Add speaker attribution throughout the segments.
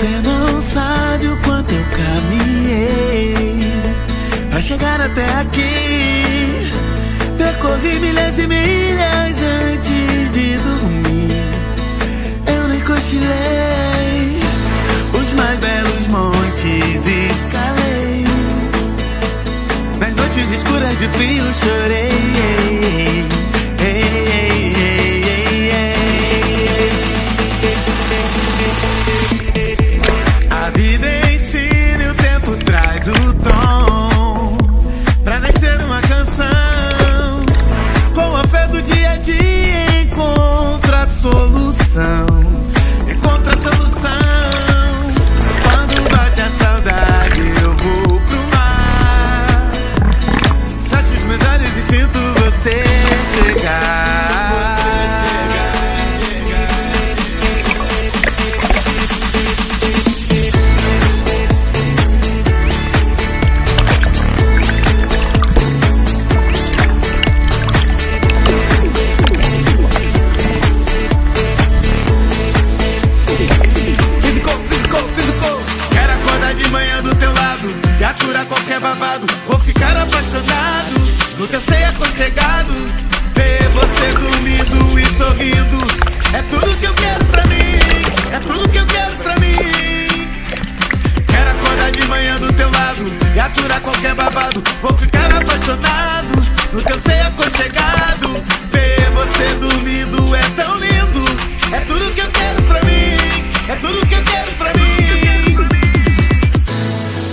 Speaker 1: Você não sabe o quanto eu caminhei pra chegar até aqui. Percorri milhas e milhas antes de dormir. Eu nem cochilei, os mais belos montes escalei. Nas noites escuras de frio chorei. A vida ensina e o tempo traz o tom pra nascer uma canção. Com a fé do dia a dia encontra a solução. Encontra a solução. Quando bate a saudade eu vou pro mar. Fecho os meus olhos e sinto você chegar. Qualquer babado, vou ficar apaixonado no teu seio aconchegado. Ver você dormindo e sorrindo é tudo que eu quero pra mim, é tudo que eu quero pra mim. Quero acordar de manhã do teu lado e aturar qualquer babado. Vou ficar apaixonado no teu seio aconchegado. Ver você dormindo é tão lindo, é tudo que eu quero pra mim, é tudo que eu quero pra mim.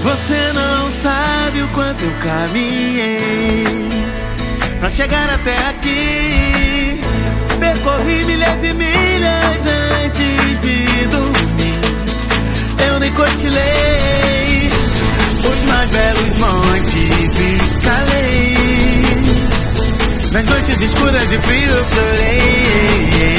Speaker 1: Você não sabe o quanto eu caminhei pra chegar até aqui. Percorri milhas e milhas antes de dormir. Eu nem cochilei, os mais belos montes escalei. Nas noites escuras de frio eu chorei.